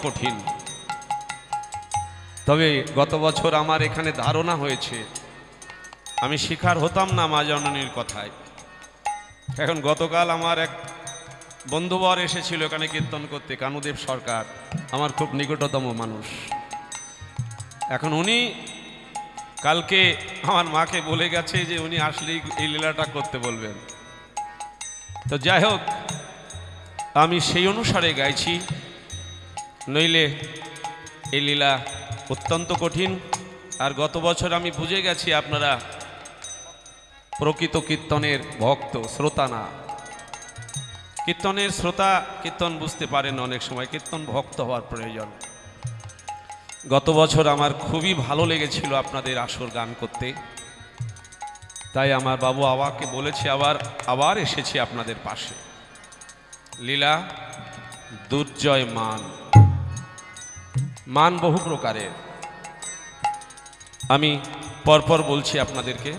কঠিন। তবে গত বছর আমার এখানে ধারণা হয়েছে, আমি শিকার হতাম না মা জননীর কথায়। এখন গতকাল আমার এক বন্ধুবর এসেছিল এখানে কীর্তন করতে, কানুদেব সরকার, আমার খুব নিকটতম মানুষ। এখন উনি কালকে আমার মাকে বলে গেছে যে উনি আসলেই এই লীলাটা করতে বলবেন। তো যাই হোক, আমি সেই অনুসারে গাইছি, নইলে এই লীলা অত্যন্ত কঠিন। আর গত বছর আমি বুঝে গেছি আপনারা প্রকৃত কীর্তনের ভক্ত, শ্রোতা না। কীর্তনের শ্রোতা কীর্তন বুঝতে পারেন, অনেক সময় কীর্তন ভক্ত হওয়ার প্রয়োজন। গত বছর আমার খুবই ভালো লেগেছিল আপনাদের আসর গান করতে, তাই আমার বাবু আবাকে বলেছি আবার এসেছি আপনাদের পাশে। লীলা দুর্জয় মান, মান বহু প্রকারের, আমি পরপর বলছি আপনাদেরকে।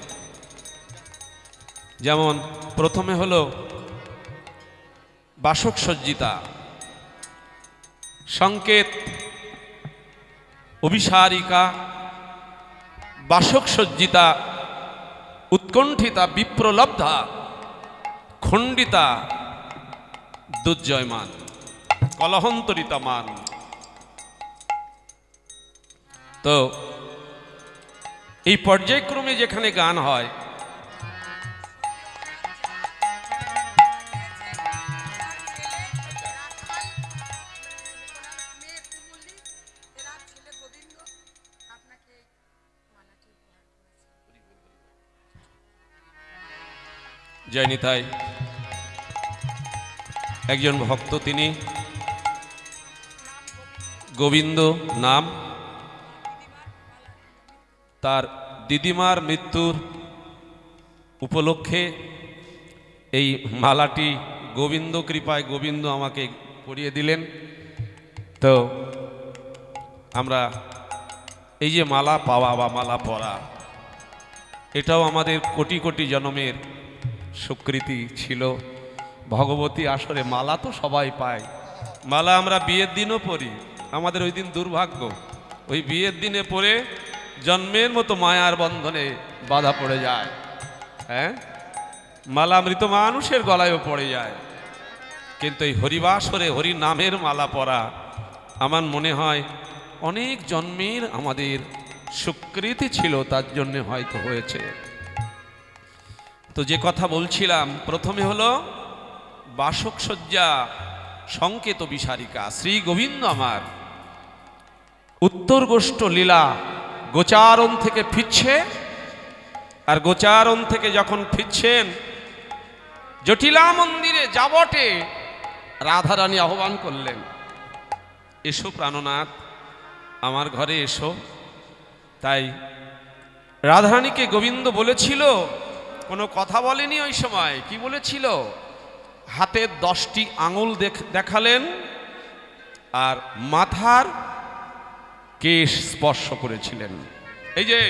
যেমন প্রথমে হলো বাসক সজ্জিতা, সংকেত, অভিসারিকা, বাসক সজ্জিতা, উৎকণ্ঠিতা, বিপ্রলব্ধা, খণ্ডিতা, দুর্জয়মান, কলহন্তরিতা মান। তো এই পর্যায়ক্রমে যেখানে গান হয়, জয়নিতাই একজন ভক্ত, তিনি গোবিন্দ নাম, তার দিদিমার মৃত্যুর উপলক্ষে এই মালাটি গোবিন্দ কৃপায় গোবিন্দ আমাকে পরিয়ে দিলেন। তো আমরা এই যে মালা পাওয়া বা মালা পরা, এটাও আমাদের কোটি কোটি জন্মের স্বীকৃতি ছিল। ভগবতী আসরে মালা তো সবাই পায়, মালা আমরা বিয়ের দিনও পরি, আমাদের ওই দিন দুর্ভাগ্য, ওই বিয়ের দিনে পরে জন্মের মতো মায়ার বন্ধনে বাধা পড়ে যায়। হ্যাঁ, মালা মৃত মানুষের গলায়ও পড়ে যায়, কিন্তু এই হরিবাসরে হরি নামের মালা পরা আমার মনে হয় অনেক জন্মের আমাদের স্বীকৃতি ছিল, তার জন্য হয়তো হয়েছে। তো যে কথা বলছিলাম, প্রথমে হলো বাসক সজ্জা, সংকেত, বিসারিকা। শ্রী গোবিন্দ আমার উত্তর গোষ্ঠ লীলা গোচারণ থেকে ফিরছে, আর গোচারণ থেকে যখন ফিরছেন জটিলা মন্দিরে যাবটে রাধারানী আহ্বান করলেন, এসো প্রাণনাথ, আমার ঘরে এসো। তাই রাধারানীকে গোবিন্দ বলেছিল, কোনো কথা বলেনি ওই সময়, কি বলেছিল? হাতের 10টি আঙুল দেখালেন আর মাথার কেশ স্পর্শ করেছিলেন। এই যে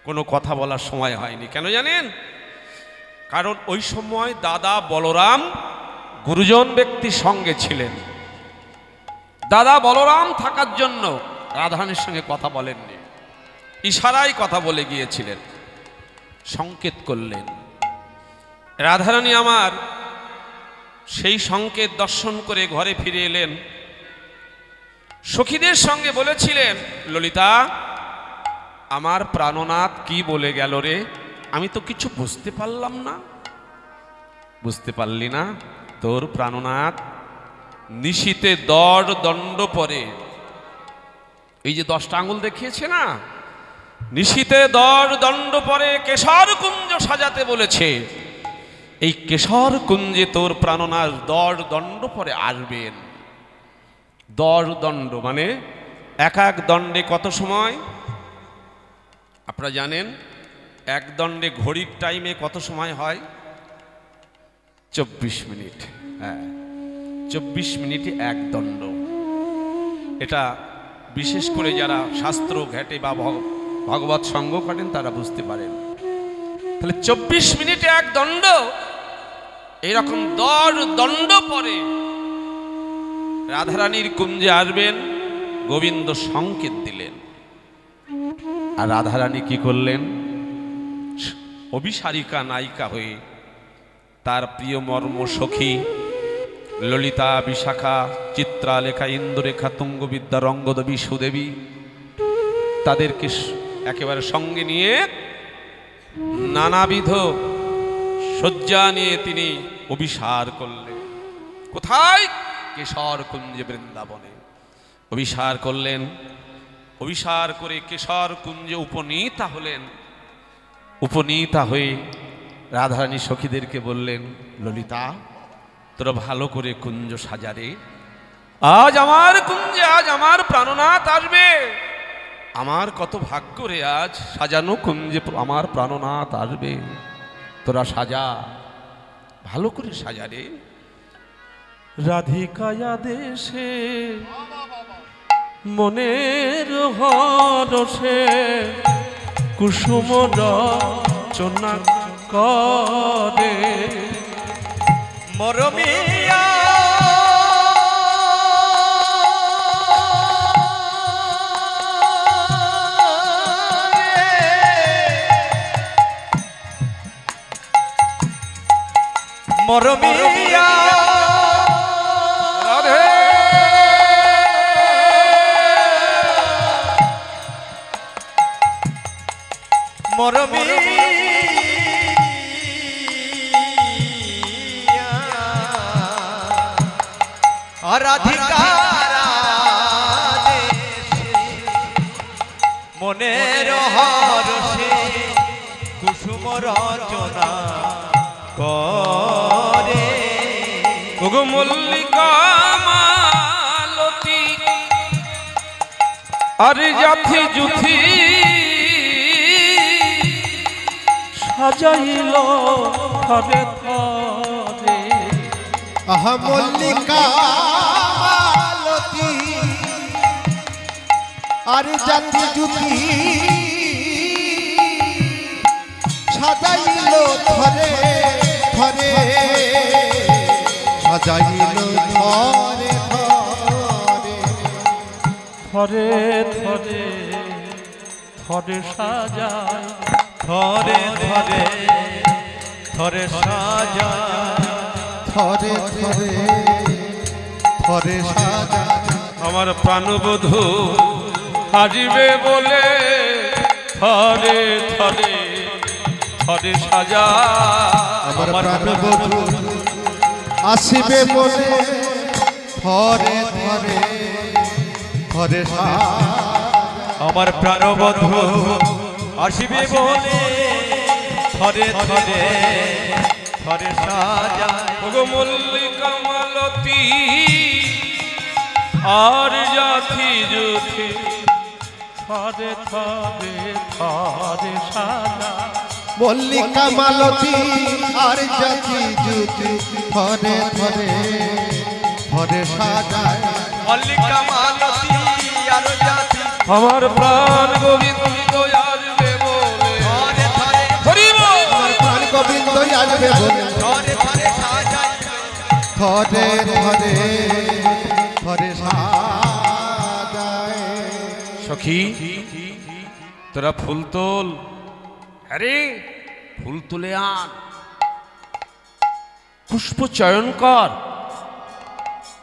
কোনো কথা বলার সময় হয়নি, কেন জানেন? কারণ ওই সময় দাদা বলরাম গুরুজন ব্যক্তির সঙ্গে ছিলেন। দাদা বলরাম থাকার জন্য রাধারানীর সঙ্গে কথা বলেননি, ইশারায় কথা বলে গিয়েছিলেন, সংকেত করলেন। রাধারানী আমার সেই সংকেত দর্শন করে ঘরে ফিরে এলেন, সখীদের সঙ্গে বলেছিলেন, ললিতা, আমার প্রাণনাথ কি বলে গেল রে? আমি তো কিছু বুঝতে পারলাম না। বুঝতে পারলি না? তোর প্রাণনাথ নিশীতে দণ্ড পরে, এই যে 10টা আঙুল দেখিয়েছে না, নিশীতে দণ্ড পরে কেশর কুঞ্জ সাজাতে বলেছে। এই কেশর কুঞ্জে তোর প্রাণনাথ দণ্ড পরে আসবেন। দণ্ড মানে এক এক দণ্ডে কত সময় আপনারা জানেন? এক দণ্ডে ঘড়ির টাইমে কত সময় হয়? 24 মিনিট। হ্যাঁ, 24 মিনিটে এক দণ্ড। এটা বিশেষ করে যারা শাস্ত্র ঘেটে বা ভগবত সঙ্গ করেন তারা বুঝতে পারেন। তাহলে 24 মিনিটে এক দণ্ড, এইরকম দণ্ড পরে রাধারানীর কুঞ্জে আসবেন, গোবিন্দ সংকেত দিলেন। আর রাধারানী কি করলেন? অভিসারিকা নায়িকা হয়ে তার প্রিয় মর্ম সখী ললিতা, বিশাখা, চিত্রালেখা, ইন্দ্ররেখা, তুঙ্গবিদ্যা, রঙ্গদেবী, সুদেবী তাদেরকে একেবারে সঙ্গে নিয়ে নানাবিধ শয্যা নিয়ে তিনি অভিসার করলেন। কোথায়? কেশর কুঞ্জে, বৃন্দাবনে অভিসার করলেন। অভিসার করে কেশর কুঞ্জে উপনীতা হলেন। উপনীতা হয়ে রাধারানী সখীদেরকে বললেন, ললিতা তোরা ভালো করে কুঞ্জ সাজারে, আজ আমার কুঞ্জে, আজ আমার প্রাণনাথ আসবে। আমার কত ভাগ্য রে, আজ সাজানো কুঞ্জে আমার প্রাণনাথ আসবে। তোরা সাজা, ভালো করে সাজারে। রাধিকায়া দেশে মনের হরসে কুসুম রচনা করে মরমিয়া মরমিয়া রাধে মরমিয়া রাধিকারা দেশে মনের হরসে কুসুম রচনা করে। ওগো মল্লিকা মালতী আর জাথি জুথি সাজাইল ঘরে ঘরে। আহা মল্লিকা মালতী আর জাতি জুতি সাজাইল ধরে ধরে, সাজাইল ধরে ধরে, ধরে ধরে ধরে সাজায়, ধরে ধরে ধরে সাজা, ধরে ধরে ধরে সাজা। আমার প্রাণবধূ আসবে বলে ধরে ধরে ধরে সাজা। আমার প্রাণবধূ আসিবে বলে ধরে ধরে ধরে সাজা। আমার প্রাণবন্ধু আসিবে বলে ধরে ধরে ধরে সাজা। ওগো মল্লিকা মালতী আর জাথি জুথি ধরে ধরে ধরে সাজা। মল্লিকা মালতী আর জাতি জুতি ধরে ধরে ধরে সাজায়। মল্লিকা মালতী আর জাতি আমার প্রাণ গোবিন্দ আসবে বলে ধরে ধরে হরি বল। আমার প্রাণ গোবিন্দ আসবে বলে ধরে ধরে সাজায়। ধরে ধরে ধরে সাজায়। সখী তোরা ফুল তোল, আরে ফুল তুলে আন, পুষ্প চয়ন কর।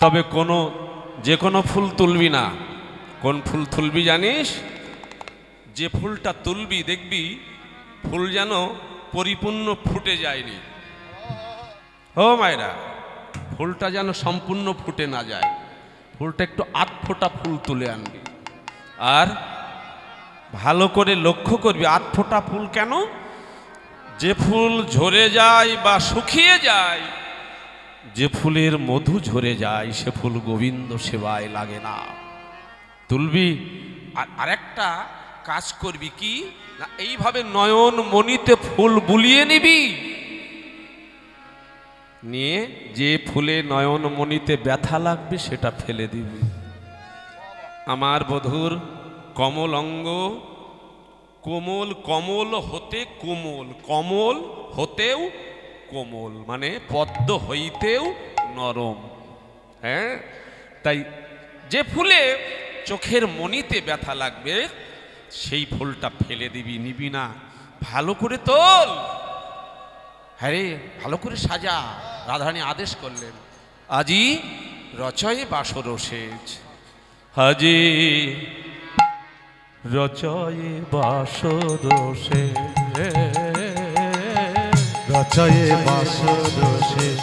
তবে যে কোনো ফুল তুলবি না। কোন ফুল তুলবি জানিস? যে ফুলটা তুলবি দেখবি ফুল যেন পরিপূর্ণ ফুটে যায়নি। ও মায়েরা, ফুলটা যেন সম্পূর্ণ ফুটে না যায়, ফুলটা একটু আধ ফোঁটা ফুল তুলে আনবি। আর ভালো করে লক্ষ্য করবি আধ ফোঁটা ফুল কেন? যে ফুল ঝরে যায় বা শুকিয়ে যায়, যে ফুলের মধু ঝরে যায়, সে ফুল গোবিন্দ সেবায় লাগে না। তুলবি। আর একটা কাজ করবি কি না, এইভাবে নয়ন মণিতে ফুল বুলিয়ে নিবি, নিয়ে যে ফুলে নয়ন মণিতে ব্যথা লাগবে সেটা ফেলে দিবি। আমার বধূর কমল অঙ্গ, কোমল, কমল হতে কোমল, কমল হতেও কোমল, মানে পদ্ম হইতেও নরম। হ্যাঁ, তাই যে ফুলে চোখের মনিতে ব্যথা লাগবে সেই ফুলটা ফেলে দিবি, নিবি না, ভালো করে তোল। হ্যাঁ রে, ভালো করে সাজা। রাধারানী আদেশ করলেন, আজি রচয়ে বাসর সেজ, আজি রচয়ে বাসর সেজ, রচয়ে বাসর শেষ,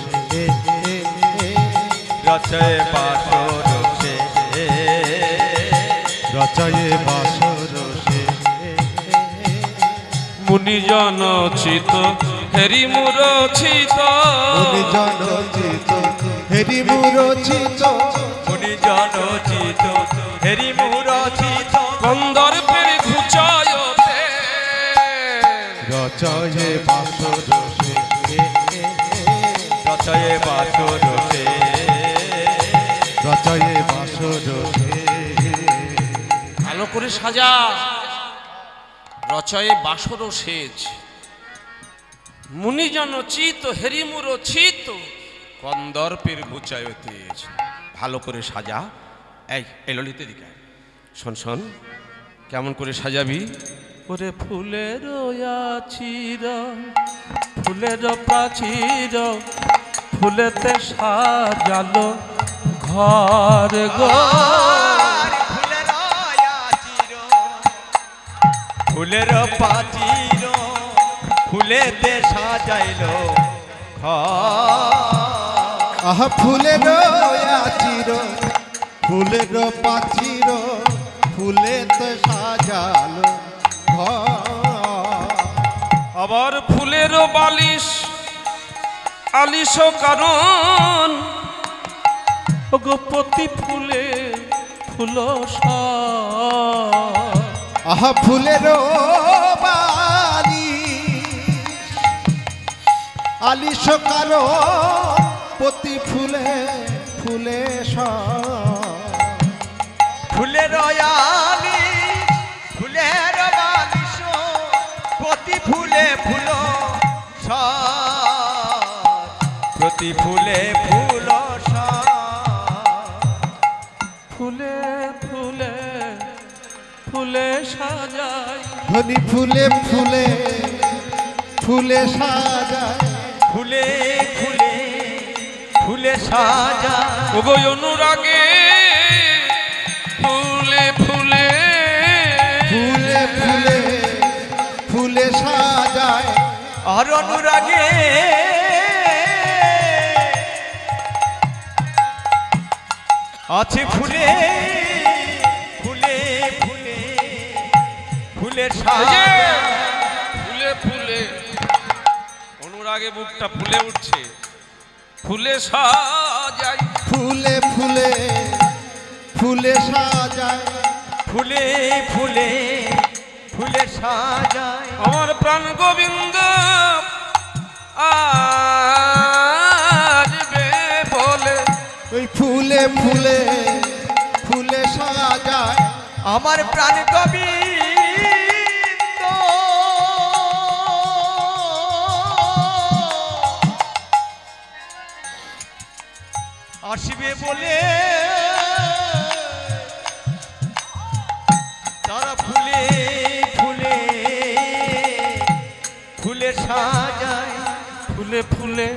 রচয়ে বাসর শেষ, রচয়ে বাসর শেষ, মুনিজন চিত হেরি মুরচিত, মুনিজন চিত হেরি মুরচিত, মুনিজন চিত হেরি মুরচিত, কন্দর্পের ঘুচায়তে রচয়ে বাসর শেষ, রচয়ে বাসর শেষ, রচয়ে বাসর শেষ, ভালো করে সাজা। রচয়ে বাসর সেজ, মুনিজন চিত হেরিমুর চিত, কন্দর্পের ঘুচায় তেজ। ভালো করে সাজা। এই ললিতের দিকে শোন শোন, কেমন করে সাজাবি? ওরে ফুলের আচির, ফুলের প্রাচীর, ফুলেতে সাজালো ঘর গো, ফুলের আচির, ফুলের পাচির, ফুলেতে সাজাইলো ঘর। আহা ফুলের আচির, ফুলের পাচির, ফুলে তো সাজালো ঘর। আবার ফুলের বালিশ আলিশ কারণ, গোপতি ফুলে ফুল আহা ফুলের বালি আলিশ কারো, প্রতি ফুলে ফুলে ফুলের আলি, ফুলের বালিশ, প্রতি ফুলে ফুল প্রতি ফুলে ফুল ফুলে ফুলে ফুলে সাজায়, ধনী ফুলে ফুলে ফুলে সাজায়, ফুলে ফুলে ফুলে সাজা। ওগো অনুরাগে ফুলে ফুলে ফুলে ফুলে ফুলে সাজায়, আর অনুরাগে আছে ফুলে ফুলে ফুলে ফুলে সাজা। ফুলে ফুলে অনুরাগে বুকটা ফুলে উঠছে, ফুলে সাজায়, ফুলে ফুলে ফুলে সাজায়, ফুলে ফুলে ফুলে সাজায়। আমার প্রাণ গোবিন্দ আসবে বলে, ওই ফুলে ফুলে ফুলে সাজায়, আমার প্রাণ কবি আসবে বলে, তারা ফুলে ফুলে ফুলে সাজায়। ফুলে ফুলে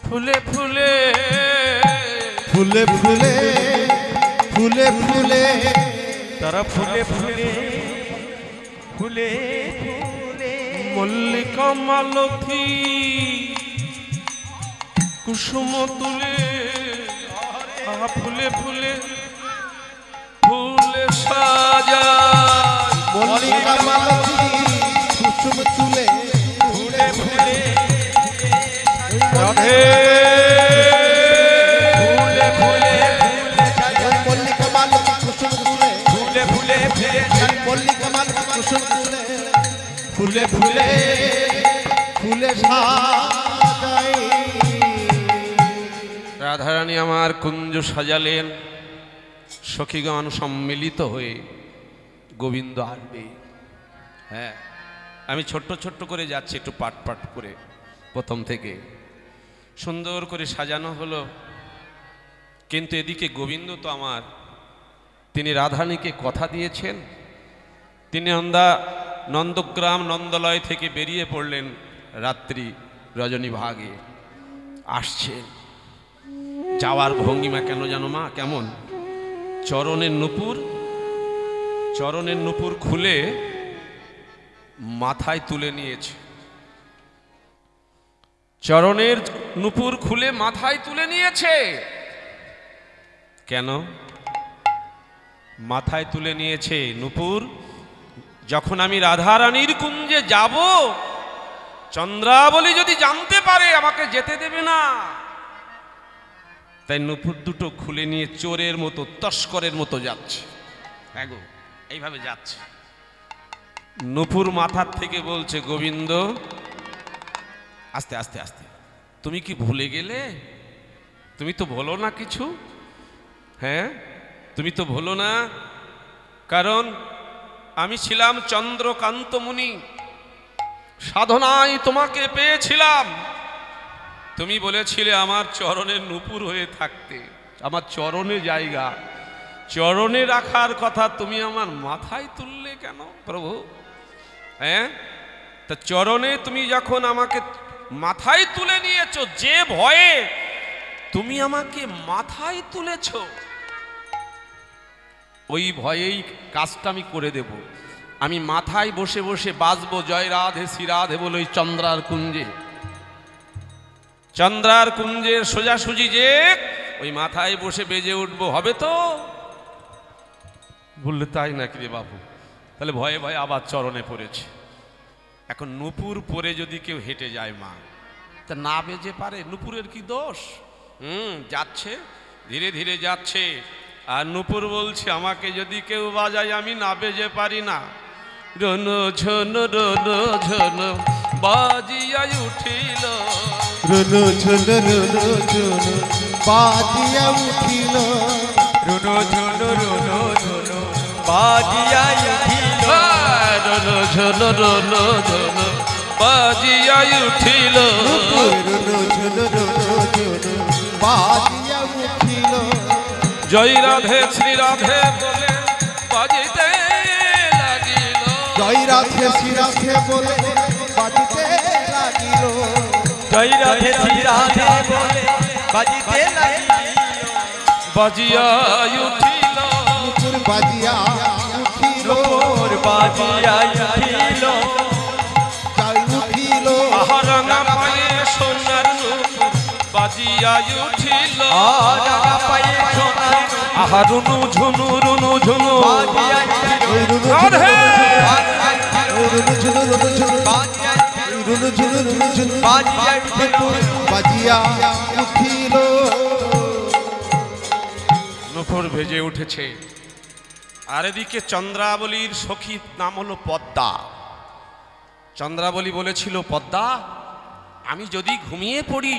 ফুলে ফুলে ফুলে ফুলে ফুলে ফুলে তারা ফুলে ফুলে ফুলে ফুলে মল্লিকা মালতী কুসুম তুলে, আহা ফুলে ফুলে ফুলে সাজায়, মল্লিকা মালতী কুসুম তুলে, ফুলে ফুলে রাধে ফুলে ফুলে ফুলে সাজায়। মল্লিকা মালতী কুসুম তুলে, ফুলে ফুলে ফুলে সাজায়। মল্লিকা মালতী কুসুম তুলে, ফুলে ফুলে ফুলে সাজায়। রাধারানী আমার কুঞ্জ সাজালেন, সখীগণ সম্মিলিত হয়ে গোবিন্দ আসবে। হ্যাঁ, আমি ছোট্ট ছোট্ট করে যাচ্ছি, একটু পাট পাট করে প্রথম থেকে সুন্দর করে সাজানো হলো। কিন্তু এদিকে গোবিন্দ তো আমার, তিনি রাধারানীকে কথা দিয়েছেন, তিনি নন্দগ্রাম নন্দলয় থেকে বেরিয়ে পড়লেন রাত্রি রজনী ভাগে, আসছেন। যাওয়ার ভঙ্গিমা কেন জানো মা কেমন? চরণের নূপুর খুলে মাথায় তুলে নিয়েছে। চরণের নূপুর খুলে মাথায় তুলে নিয়েছে। কেন মাথায় তুলে নিয়েছে নূপুর? যখন আমি রাধারানীর কুঞ্জে যাব, চন্দ্রাবলী যদি জানতে পারে আমাকে যেতে দেবে না, তাই নূপুর দুটো খুলে নিয়ে চোরের মতো, তস্করের মতো যাচ্ছে। এগো এইভাবে যাচ্ছে। নূপুর মাথার থেকে বলছে, গোবিন্দ আস্তে আস্তে আস্তে, তুমি কি ভুলে গেলে? তুমি তো ভুলো না কিছু, হ্যাঁ তুমি তো ভুলো না। কারণ আমি ছিলাম চন্দ্রকান্ত মুনি, সাধনায় তোমাকে পেয়েছিলাম। তুমি বলেছিলে আমার চরণের নূপুর হয়ে থাকতে, আমার চরণে জায়গা, চরণে রাখার কথা তুমি আমার মাথায় তুললে কেন প্রভু? হ্যাঁ, তা চরণে তুমি যখন আমাকে মাথায় তুলে নিয়েছো, যে ভয়ে তুমি আমাকে মাথায় তুলেছ, ওই ভয়েই কাজটা আমি করে দেব। আমি মাথায় বসে বসে বাজবো জয় রাধে শ্রী রাধে বলে ওই চন্দ্রার কুঞ্জে, চন্দ্রার কুঞ্জের সোজাসুজি যে ওই মাথায় বসে বেজে উঠবো, হবে তো? বললে তাই নাকি রে বাবু? তাহলে ভয়ে ভয়ে আবার চরণে পড়েছে। এখন নূপুর পরে যদি কেউ হেঁটে যায় মা, তা না বেজে পারে? নূপুরের কি দোষ? যাচ্ছে, ধীরে ধীরে যাচ্ছে, আর নূপুর বলছে আমাকে যদি কেউ বাজায় আমি না বেজে পারি না। রন ঝন বাজিয়া উঠিল, রুনু ঝুনু রুনু ঝুনু বাজিয়া উঠিল, রুনো ঝুনো বাজিয়া উঠিল, রন ঝন বাজিয়া উঠিল, রুনু ঝুনু রুনু ঝুনু বাজিয়া উঠিল। জয় রাধে শ্রী রাধে বলে বাজিতে লাগিল, জয় রাধে শ্রী রাধে বলে বাজিতে লাগিল, জয় রাধে শ্রী রাধে বলে বাজিতে লাগিল, বাজিয়া উঠিল, নূপুর বাজিয়া উঠিল, নূপুর বাজিয়া উঠিল, জয় উঠিল, আহারঙা পায়ে সোনার নূপুর বাজিয়া উঠিল, রাঙা পায়ে সোনার আহা রুনু ঝুনু বাজিয়া উঠিল, ওই রুনু রাধে ঝুনু রুনু ঝুনু বাজিয়া রুনু ঝুনু রুনু ঝুনু বাজিয়া উঠিল, বাজিয়া উঠিল। নূপুর ভেজে উঠেছে। আর এদিকে চন্দ্রাবলীর সখী নাম হলো পদ্মা। চন্দ্রাবলী বলেছিল, পদ্মা আমি যদি ঘুমিয়ে পড়ি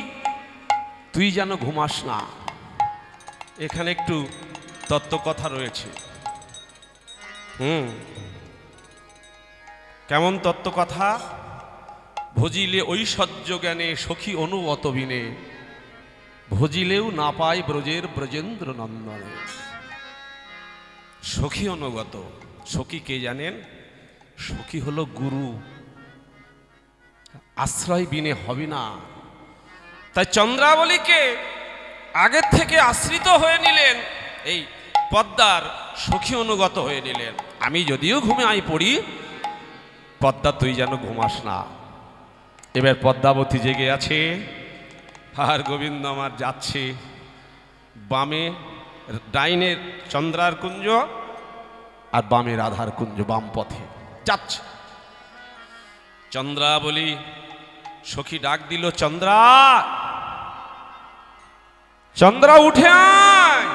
তুই যেন ঘুমাস না। এখানে একটু তত্ত্বকথা রয়েছে। কেমন তত্ত্বকথা? ভজিলে ঐশ্বর্য জ্ঞানে সখী অনুবত বিনে, ভজিলেও না পায় ব্রজের ব্রজেন্দ্র নন্দনে। সখী অনুগত। সখী কে জানেন? সখী হলো গুরু, আশ্রয় বিনে হবে না। তাই চন্দ্রাবলীকে আগের থেকে আশ্রিত হয়ে নিলেন, এই পদ্মার সখী অনুগত হয়ে নিলেন। আমি যদিও ঘুমে পড়ি, পদ্মা তুই যেন ঘুমাস না। এবার পদ্মাবতী জেগে আছে, আর গোবিন্দ আমার যাচ্ছে। বামে ডাইনে চন্দ্রার কুঞ্জ আর বামে রাধার কুঞ্জ, বাম পথে যাচ্ছে। চন্দ্রাবলী সখী ডাক দিল, চন্দ্রা, চন্দ্রা উঠে আয়।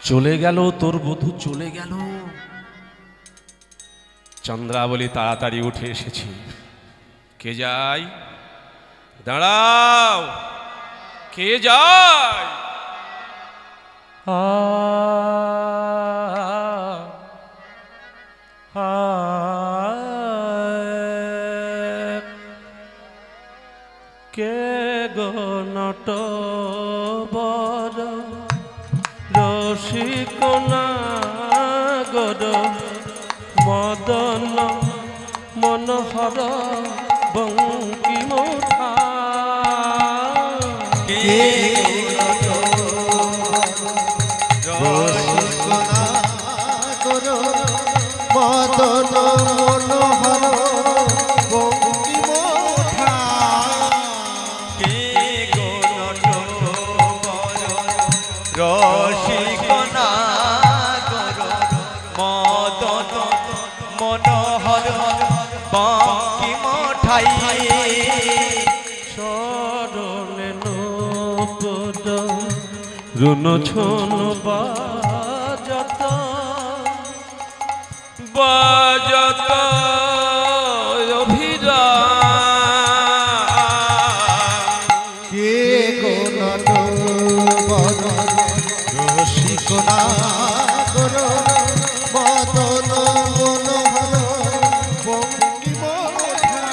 চলে গেল তোর বধূ, চলে গেল। চন্দ্রাবলী তাড়াতাড়ি উঠে এসেছে। কে যায়? দাঁড়াও, কে যায়? কে গো নটবর রসিকনাগর মদন মনোহর বঙ্কিমঠা মদন মনোহর বঙ্কিমঠা কে রসিকনাগর মদন মনোহর বঙ্কিমঠাই শরণে নপদ রুন ছোন বাজত বাজত কে গোলট বদন রসিকনাগর মদন মনোহর বঙ্কিমঠা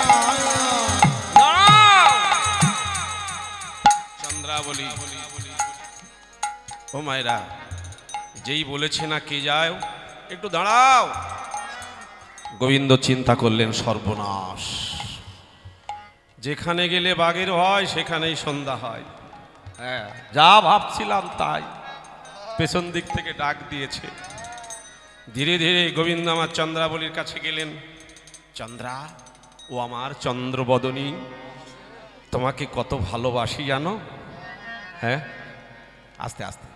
চন্দ্রাবলী ও মায়েরা, যেই বলেছে না কে যায় একটু দাঁড়াও, গোবিন্দ চিন্তা করলেন সর্বনাশ, যেখানে গেলে বাঘের হয় সেখানেই সন্ধ্যা হয়। হ্যাঁ, যা ভাবছিলাম তাই, পেছন দিক থেকে ডাক দিয়েছে। ধীরে ধীরে গোবিন্দ আমার চন্দ্রাবলীর কাছে গেলেন। চন্দ্রা, ও আমার চন্দ্রবদনী, তোমাকে কত ভালোবাসি জানো? হ্যাঁ, আস্তে আস্তে,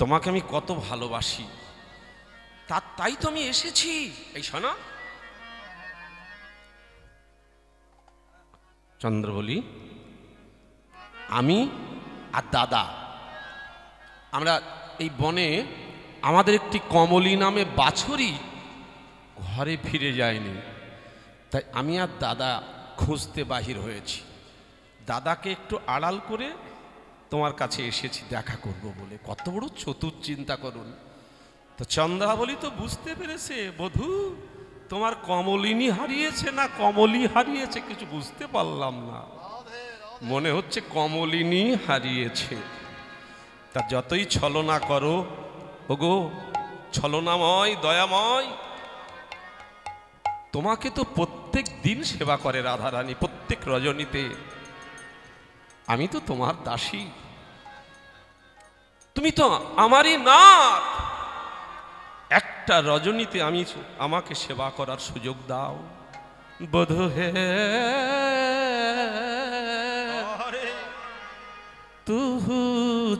তোমাকে আমি কত ভালোবাসি, তাই তো আমি এসেছি। এই শোনো, চন্দ্রবলী, আমি আর দাদা আমরা এই বনে আমাদের একটি কমলী নামে বাছুরি ঘরে ফিরে যায়নি, তাই আমি আর দাদা খুঁজতে বাহির হয়েছি। দাদাকে একটু আড়াল করে তোমার কাছে এসেছি দেখা করব বলে। কত বড় চতুর চিন্তা করুন। তো চন্দ্রাবলী তো বুঝতে পেরেছে, বধূ তোমার কমলিনী হারিয়েছে না কমলী হারিয়েছে কিছু বুঝতে পারলাম না, মনে হচ্ছে কমলিনী হারিয়েছে। তা যতই ছলনা করো, ওগো ছলনাময় দয়াময়, তোমাকে তো প্রত্যেক দিন সেবা করে রাধারানী, প্রত্যেক রজনীতে। আমি তো তোমার দাসী, তুমি তো আমারই নাথ। একটা রজনীতে আমাকে সেবা করার সুযোগ দাও বধূ হে। তুহু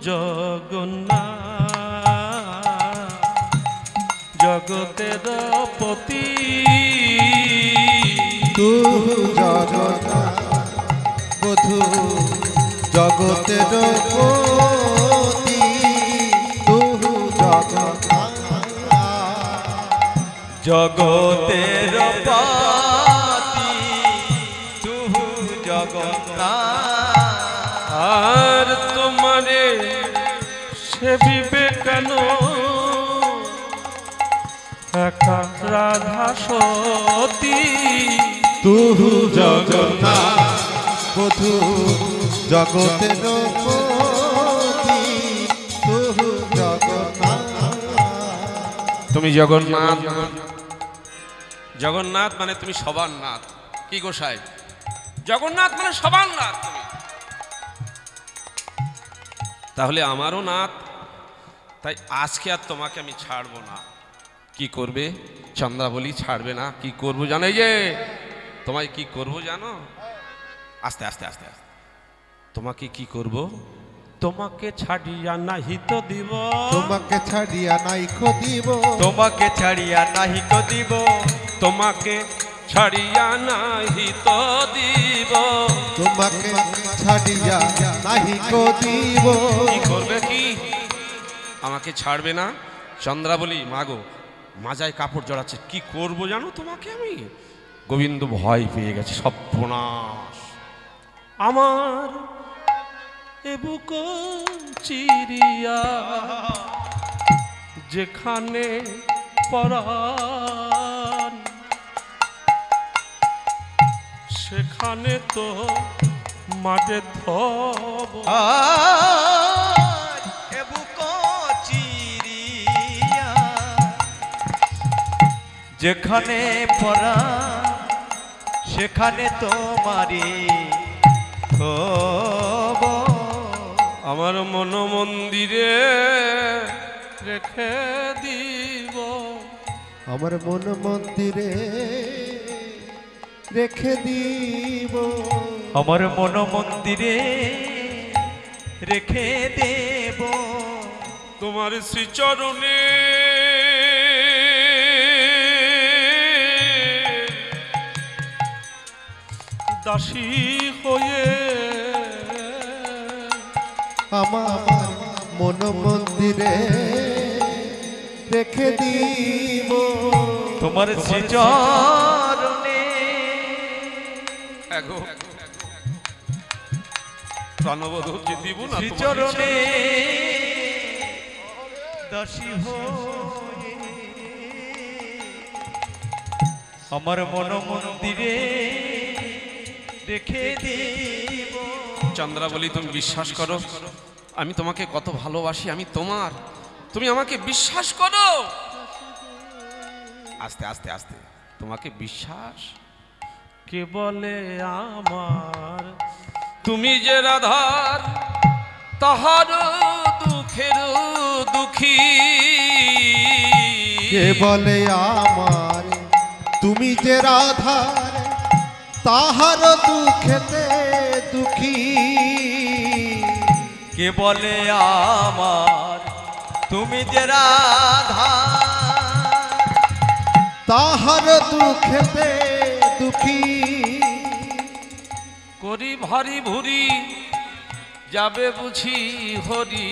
জগন্নাথ জগতের পতি, তুহু জগন্নাথ বধূ জগতের পতি, তুহু জগন্নাথ জগতের পতি তুহু জগন্নাথ। আর তোমারে সেবিবে কেন একা রাধা সতী, তুহু জগন্নাথ বধূ জগতের পতি, তুহু জগন্নাথ। তুমি জগন্নাথ, জগন্নাথ মানে তুমি সবার নাথ। কি গোসাই, জগন্নাথ মানে সবার নাথ তুমি, তাহলে আমারও নাথ। তাই আজকে আর তোমাকে আমি ছাড়বো না। কি করবে চন্দ্রাবলী? ছাড়বে না। কি করবো জানো? এই যে তোমায় কি করবো জানো? আস্তে আস্তে আস্তে আস্তে, তোমাকে কি করব? তোমাকে ছাড়িয়া নাহি তো দিব, তোমাকে ছাড়িয়া নাই দিব, তোমাকে ছাড়িয়া নাহি তো দিব, তোমাকে ছাড়িয়া নাহি তো দিব, তোমাকে ছাড়িয়া নাহি দিব। কি করবে? কি আমাকে ছাড়বে না? চন্দ্রাবলী মাগো মাজায় কাপড় জড়াচ্ছে। কি করব জানো তোমাকে আমি? গোবিন্দ ভয় পেয়ে গেছে, সর্বনাশ। আমার এ বুক চিরিয়া যেখানে পরাণ, সেখানে তো মাঠে ধব। এ বুক চিরি যেখানে পড়া সেখানে তোমারি থব। আমার মন মন্দিরে রেখে দিব, আমার মন মন্দিরে রেখে দিব, আমার মন মন্দিরে রেখে দেব। তোমার শ্রীচরণে দাসী হয়ে আমার মন মন্দিরে রেখে দিব, তোমার শ্রীচরণে এগো প্রাণবধূ যে দিব না শ্রীচরণে দাসী হয়ে আমার মন মন্দিরে রেখে দেব। চন্দ্রাবলী, তুমি বিশ্বাস করো আমি তোমাকে কত ভালোবাসি, আমি তোমার, তুমি আমাকে বিশ্বাস করো। আস্তে আস্তে আস্তে, তোমাকে বিশ্বাস কে বলে আমার, তুমি যে রাধার তাহার দুঃখের দুঃখী, কে বলে আমার তুমি যে রাধার তাহার দুঃখেতে দুঃখী, কে বলে আমার তুমি যে রাধা তাহার দুঃখেতে দুঃখী, করি ভারী ভুরি যাবে বুঝি হরি,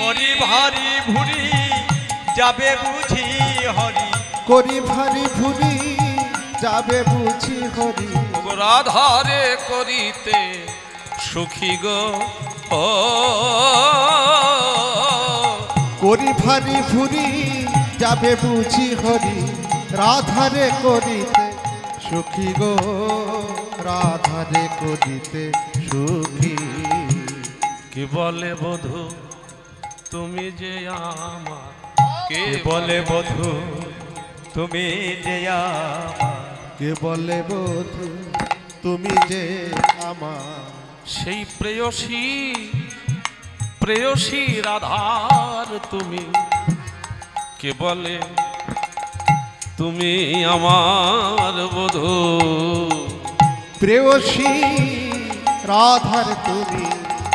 করি ভারী ভুরি যাবে বুঝি হরি, করি ভারী ভুরি যাবে বুঝি হরি, রাধারে করিতে সুখী গো ও, করি ভারী ভুরি যাবে বুঝি হরি, রাধারে করিতে সুখী গো, রাধারে করিতে সুখী। কে বলে বধূ তুমি যে আমার, কে বলে বধূ তুমি যে আমার, কে বলে বধূ তুমি যে আমার, সেই প্রেয়সী প্রেয়সী রাধার তুমি, কে বলে তুমি আমার বধূ, প্রেয়সী রাধার তুমি,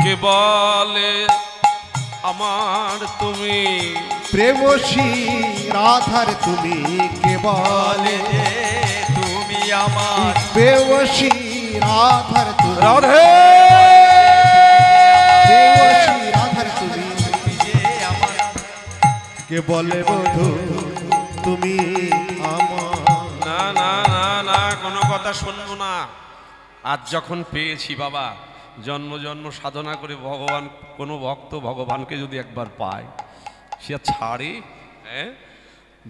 কে বলে আমার তুমি, প্রেয়সী রাধার তুমি, কে বলে বলে তুমি আমার, প্রেয়সী রাধার তুমি, রাধে প্রেয়সী রাধার তুমি, তুমি যে আমার, কে বলে বধূ তুমি আমার। না না না না, কোনো কথা শুনবো না। আজ যখন পেয়েছি বাবা, জন্ম জন্ম সাধনা করে ভগবান, কোনো ভক্ত ভগবানকে যদি একবার পায় সে আর ছাড়ে, হ্যাঁ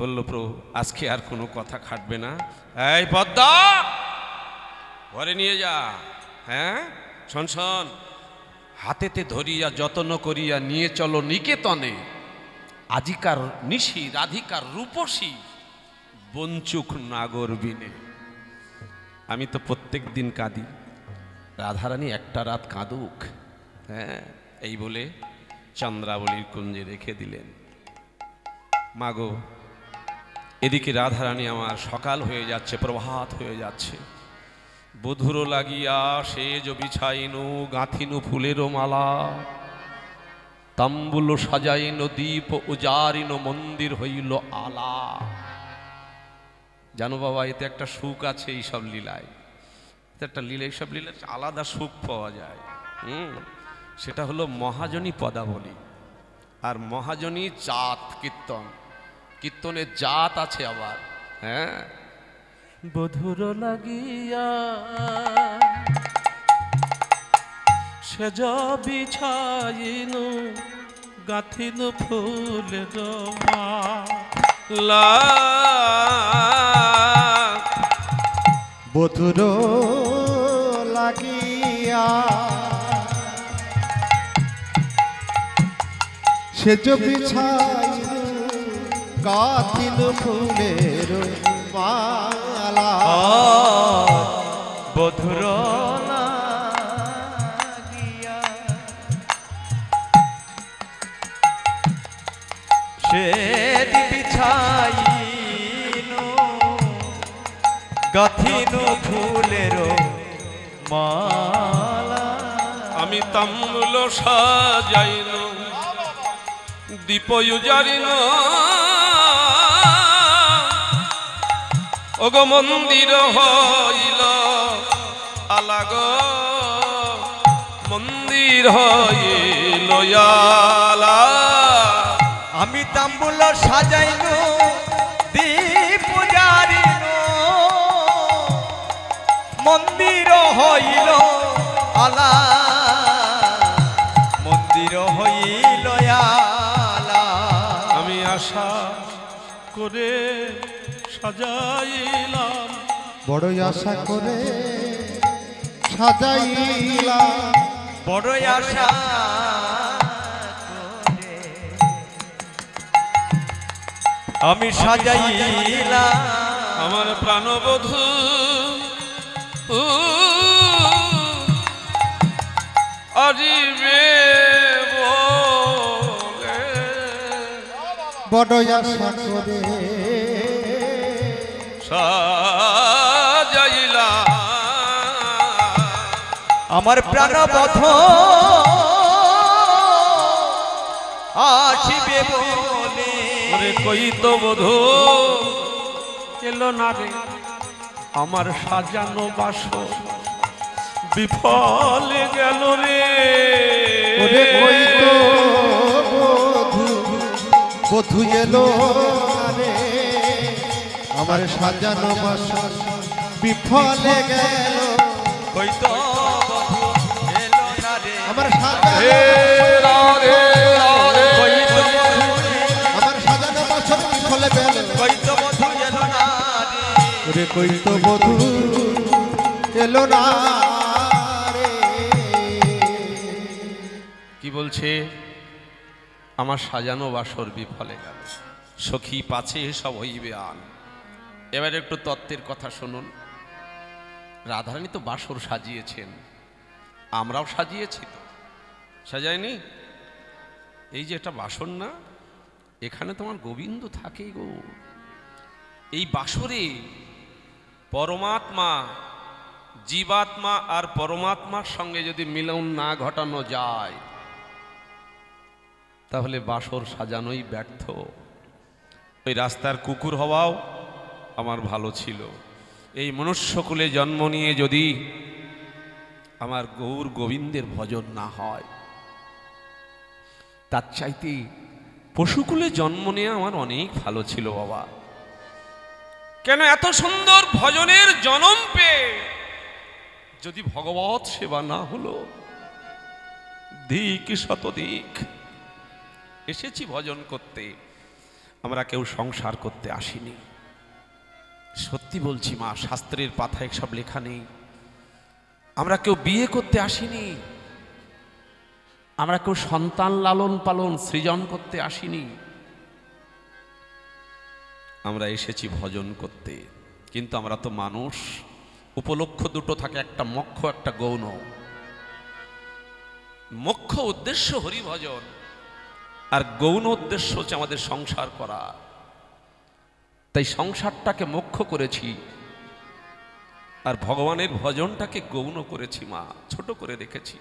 বললো প্রভু আজকে আর কোনো কথা খাটবে না, এই পদ্মা ঘরে নিয়ে যা, হ্যাঁ শোন শোন, হাতেতে ধরিয়া যত্ন করিয়া নিয়ে চলো নিকেতনে, আজিকার নিশি রাধিকার রূপসী বঞ্চুক নাগর বিনে। আমি তো প্রত্যেক দিন কাঁদি, রাধারানী একটা রাত কাঁদুক, হ্যাঁ এই বলে চন্দ্রাবলীর কুঞ্জে রেখে দিলেন। মাগো, এদিকে রাধারানী আমার সকাল হয়ে যাচ্ছে, প্রভাত হয়ে যাচ্ছে, বধুরো লাগিয়া সেজ বিছাইনু গাঁথিনু ফুলেরও মালা, তাম্বুল সাজাইন দীপ উজারিন মন্দির হইল আলা। জানো বাবা, এতে একটা সুখ আছে এইসব লীলায়, এতে একটা লীলা, এইসব লীলায় আলাদা সুখ পাওয়া যায়। সেটা হলো মহাজনী পদাবলী আর মহাজনী জাত কীর্তন, কীর্তনের জাত আছে আবার, হ্যাঁ। বধুর লাগিয়া সেজ বিছাইনু গাঁথিনু ফুলের মালা, বধুর লাগিয়া সেজ বিছাই গাঁথিনু ফুলের মালা বধুর লাগিয়া সে বিছাইনু গাথিনু ফুলের মালা আমি তাম্বুল সাজাইন দীপ জারিন ওগ মন্দির হইল আলাগ মন্দির হইল আলা আমি তাম্বুল সাজাইনু দীপ জারিনু মন্দির হইল আলা মন্দির হইল আলা আমি আশা করে সাজাইলাম বড়ই আশা করে সাজাইলাম বড়ই আশা করে আমি সাজাইলাম আমার প্রাণবধূ আসিবে বলে বড়ই আশা করে সাজাইলাম আমার প্রাণবধ আসিবে বলে ওরে কই তো বধূ এলো না রে আমার সাজানো বাসর বিফলে গেল রে ওরে কই তো বধূ বধূ এলো না রে আমার সাজানো বাসর বিফলে গেল কই তো বধূ এলো না রে আমার সাজানো হে রাধে রাধে কই তো বধূ আমার সাজানো বাসর বিফলে গেল কই তো বধূ এলো না রে ওরে কই তো বধূ এলো না রে কি বলছে আমার সাজানো বাসর বিফলে গেল সখী পাছে সব হইবে আন এবার একটু তত্ত্বের কথা শুনুন রাধারানী তো বাসর সাজিয়েছেন আমরাও সাজিয়েছি তো সাজায়নি এই যে এটা বাসর না এখানে তোমার গোবিন্দ থাকে গো এই বাসরে পরমাত্মা জীবাত্মা আর পরমাত্মার সঙ্গে যদি মিলন না ঘটানো যায় তাহলে বাসর সাজানোই ব্যর্থ ওই রাস্তার কুকুর হওয়াও আমার ভালো ছিল এই মনুষ্যকুলে জন্ম নিয়ে যদি আমার গৌর গোবিন্দের ভজন না হয় তার চাইতে পশুকুলে জন্ম নিয়ে আমার অনেক ভালো ছিল বাবা কেন এত সুন্দর ভজনের জন্ম পেয়ে যদি ভগবত সেবা না হলো দিক শতদিক এসেছি ভজন করতে আমরা কেউ সংসার করতে আসিনি সত্যি বলছি মা শাস্ত্রের পাতায় সব লেখা নেই আমরা কেউ বিয়ে করতে আসিনি আমরা কেউ সন্তান লালন পালন সৃজন করতে আসিনি আমরা এসেছি ভজন করতে কিন্তু আমরা তো মানুষ উপলক্ষ দুটো থাকে একটা মোক্ষ একটা গৌণ মোক্ষ উদ্দেশ্য হরিভজন আর গৌণ উদ্দেশ্য হচ্ছে আমাদের সংসার করা তাই সংসারটাকে মোক্ষ করেছি আর ভগবানের ভজনটাকে গৌণ করেছি মা ছোট করে রেখেছি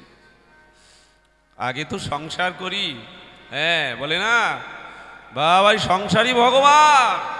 আগে তো সংসার করি হ্যাঁ বলে না বাবাই সংসারই ভগবান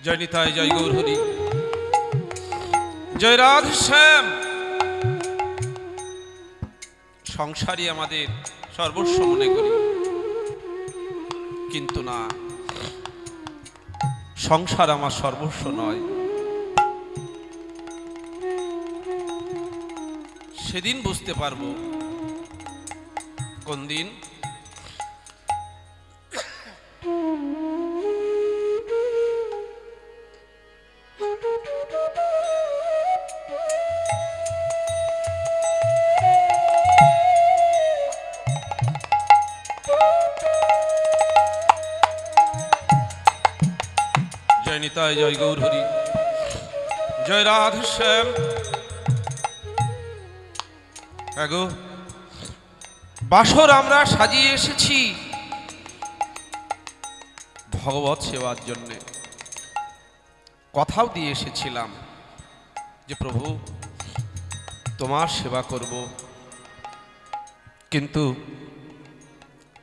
জয় নিতাই, জয় গৌর হরি, জয় রাধে শ্যাম। সংসারই আমাদের সর্বস্ব মনে করি, কিন্তু না, সংসার আমার সর্বস্ব নয়। সেদিন বুঝতে পারবো। কোন দিন? জয় নিতাই, জয় গৌর হরি, জয় রাধে শ্যাম। আগো বাসর আমরা সাজিয়ে এসেছি ভগবত সেবার জন্য। কথাও দিয়ে এসেছিলাম যে প্রভু তোমার সেবা করব, কিন্তু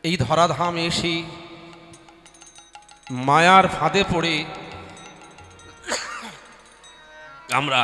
এই ধরাধাম এসে মায়ার ফাঁদে পড়ে আমরা